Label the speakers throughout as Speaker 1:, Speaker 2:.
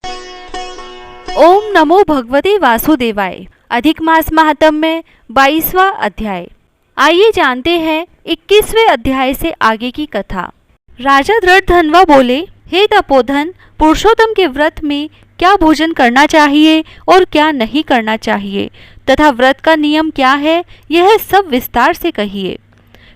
Speaker 1: ओम नमो भगवते वासुदेवाय। अधिक मास महात्म्य 22वां अध्याय। आइए जानते हैं 21वें अध्याय से आगे की कथा। राजा दृढ़धनवा बोले, हे तपोधन, पुरुषोत्तम के व्रत में क्या भोजन करना चाहिए और क्या नहीं करना चाहिए तथा व्रत का नियम क्या है, यह सब विस्तार से कहिए।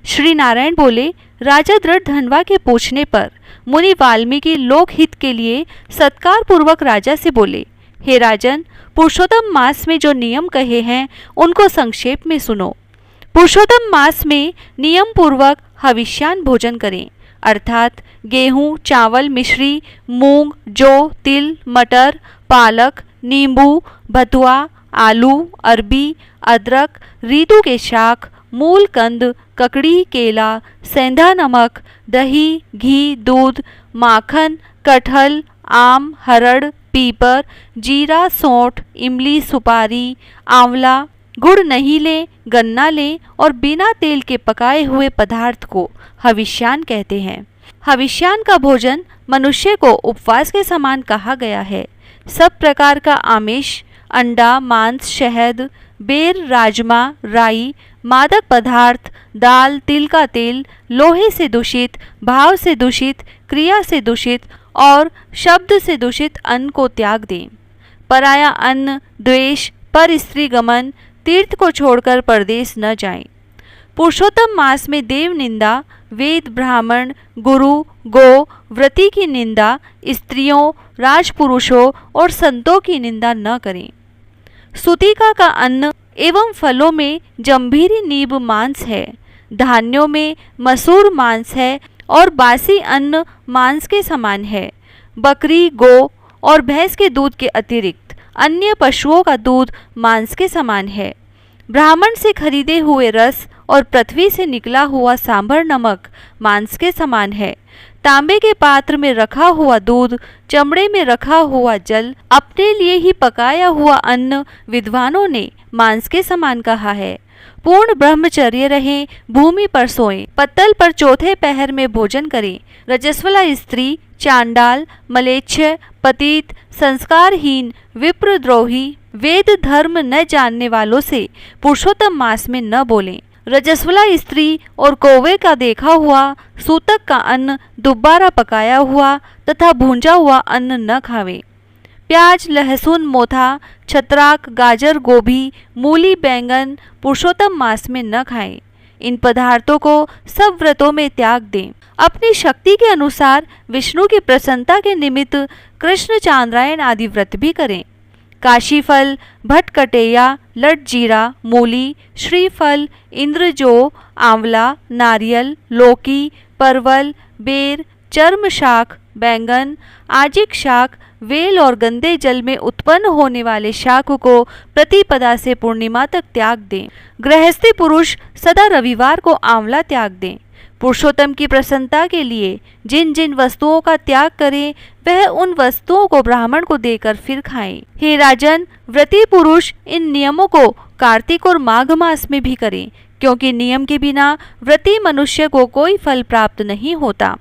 Speaker 1: श्री नारायण बोले, राजा दृढ़धनवा के पूछने पर मुनि वाल्मीकि लोकहित के लिए सत्कार पूर्वक राजा से बोले, हे राजन, पुरुषोत्तम मास में जो नियम कहे हैं उनको संक्षेप में सुनो। पुरुषोत्तम मास में नियम पूर्वक हविष्यान भोजन करें, अर्थात गेहूं, चावल, मिश्री, मूंग, जौ, तिल, मटर, पालक, नींबू, भतुआ, आलू, अरबी, अदरक, रीतु के शाक, मूल कंद, ककड़ी, केला, सेंधा नमक, दही, घी, दूध, माखन, कटहल, आम, हरड़, पीपर, जीरा, सौंठ, इमली, सुपारी, आंवला, गुड़ नहीं लें, गन्ना लें और बिना तेल के पकाए हुए पदार्थ को हविष्यान कहते हैं। हविष्यान का भोजन मनुष्य को उपवास के समान कहा गया है। सब प्रकार का आमिष, अंडा, मांस, शहद, बेर, राजमा, राई, मादक पदार्थ, दाल, तिल का तेल, लोहे से दूषित, भाव से दूषित, क्रिया से दूषित और शब्द से दूषित अन्न को त्याग दें। पराया अन्न, द्वेष, पर स्त्री गमन, तीर्थ को छोड़कर परदेश न जाएं। पुरुषोत्तम मास में देव निंदा, वेद, ब्राह्मण, गुरु, गो, व्रती की निंदा, स्त्रियों, राजपुरुषों और संतों की निंदा न करें। सुतिका का अन्न एवं फलों में जंभीरी नीब मांस है, धान्यों में मसूर मांस है और बासी अन्न मांस के समान है। बकरी, गौ और भैंस के दूध के अतिरिक्त अन्य पशुओं का दूध मांस के समान है। ब्राह्मण से खरीदे हुए रस और पृथ्वी से निकला हुआ सांभर नमक मांस के समान है। तांबे के पात्र में रखा हुआ दूध, चमड़े में रखा हुआ जल, अपने लिए ही पकाया हुआ अन्न विद्वानों ने मांस के समान कहा है। पूर्ण ब्रह्मचर्य रहें, भूमि पर सोएं, पत्तल पर चौथे पहर में भोजन करें। रजस्वला स्त्री, चांडाल, मलेच्छ, पतित, संस्कारहीन, विप्रद्रोही, वेद धर्म न जानने वालों से पुरुषोत्तम मास में न बोलें। रजस्वला स्त्री और कौवे का देखा हुआ सूतक का अन्न दोबारा पकाया हुआ तथा भूंजा हुआ अन्न न खावें। प्याज, लहसुन, मोथा, छत्राक, गाजर, गोभी, मूली, बैंगन पुरुषोत्तम मास में न खाएं। इन पदार्थों को सब व्रतों में त्याग दें। अपनी शक्ति के अनुसार विष्णु की प्रसन्नता के निमित्त कृष्ण, चांद्रायण आदि व्रत भी करें। काशीफल, भटकटेया, लट जीरा, मूली, श्रीफल, इंद्रजो, आंवला, नारियल, लौकी, परवल, बेर, चर्म शाक, बैंगन, आजिक शाक, वेल और गंदे जल में उत्पन्न होने वाले शाक को प्रतिपदा से पूर्णिमा तक त्याग दें। गृहस्थी पुरुष सदा रविवार को आंवला त्याग दें। पुरुषोत्तम की प्रसन्नता के लिए जिन जिन वस्तुओं का त्याग करें वह उन वस्तुओं को ब्राह्मण को देकर फिर खाएं। हे राजन, व्रती पुरुष इन नियमों को कार्तिक और माघ मास में भी करें, क्योंकि नियम के बिना व्रती मनुष्य को कोई फल प्राप्त नहीं होता।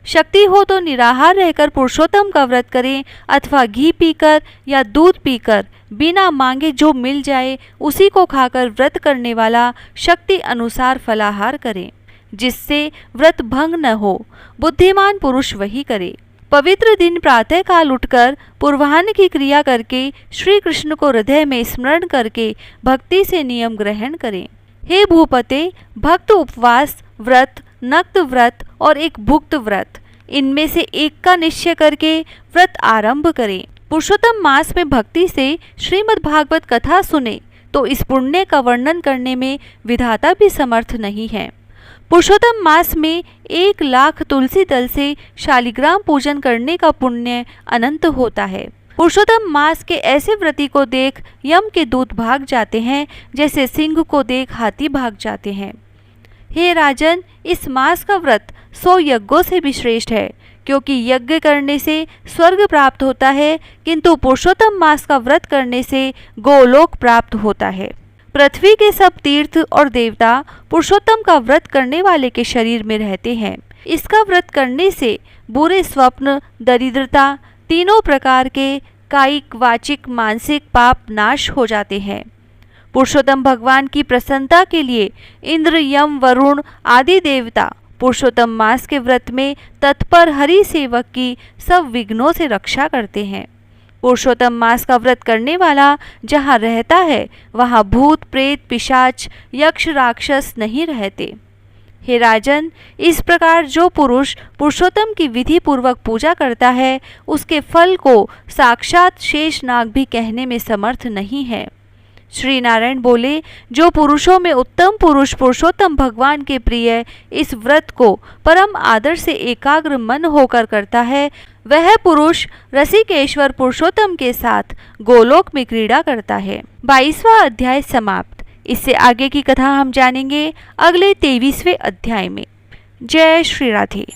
Speaker 1: शक्ति हो तो निराहार रहकर पुरुषोत्तम का व्रत करें अथवा घी पीकर या दूध पीकर बिना मांगे जो मिल जाए उसी को खाकर व्रत करने वाला शक्ति अनुसार फलाहार करे, जिससे व्रत भंग न हो। बुद्धिमान पुरुष वही करे। पवित्र दिन प्रातः काल उठकर पूर्वाह्न की क्रिया करके श्री कृष्ण को हृदय में स्मरण करके भक्ति से नियम ग्रहण करें। हे भूपते, भक्त उपवास व्रत, नक्त व्रत और एक भुक्त व्रत, इनमें से एक का निश्चय करके व्रत आरंभ करें। पुरुषोत्तम मास में भक्ति से श्रीमद् भागवत कथा सुने तो इस पुण्य का वर्णन करने में विधाता भी समर्थ नहीं है। पुरुषोत्तम मास में 1,00,000 तुलसी दल से शालिग्राम पूजन करने का पुण्य अनंत होता है। पुरुषोत्तम मास के ऐसे व्रती को देख यम के दूत भाग जाते हैं, जैसे सिंह को देख हाथी भाग जाते हैं। हे राजन, इस मास का व्रत 100 यज्ञों से भी श्रेष्ठ है, क्योंकि यज्ञ करने से स्वर्ग प्राप्त होता है, किंतु पुरुषोत्तम मास का व्रत करने से गोलोक प्राप्त होता है। पृथ्वी के सब तीर्थ और देवता पुरुषोत्तम का व्रत करने वाले के शरीर में रहते हैं। इसका व्रत करने से बुरे स्वप्न, दरिद्रता, तीनों प्रकार के कायिक, वाचिक, मानसिक पाप नाश हो जाते हैं। पुरुषोत्तम भगवान की प्रसन्नता के लिए इंद्र, यम, वरुण आदि देवता पुरुषोत्तम मास के व्रत में तत्पर हरि सेवक की सब विघ्नों से रक्षा करते हैं। पुरुषोत्तम मास का व्रत करने वाला जहाँ रहता है वहाँ भूत, प्रेत, पिशाच, यक्ष, राक्षस नहीं रहते। हे राजन, इस प्रकार जो पुरुष पुरुषोत्तम की विधि पूर्वक पूजा करता है उसके फल को साक्षात शेषनाग भी कहने में समर्थ नहीं है। श्री नारायण बोले, जो पुरुषों में उत्तम पुरुष पुरुषोत्तम भगवान के प्रिय इस व्रत को परम आदर से एकाग्र मन होकर करता है, वह पुरुष रसिकेश्वर पुरुषोत्तम के साथ गोलोक में क्रीड़ा करता है। 22वां अध्याय समाप्त। इससे आगे की कथा हम जानेंगे अगले 23वें अध्याय में। जय श्री राधे।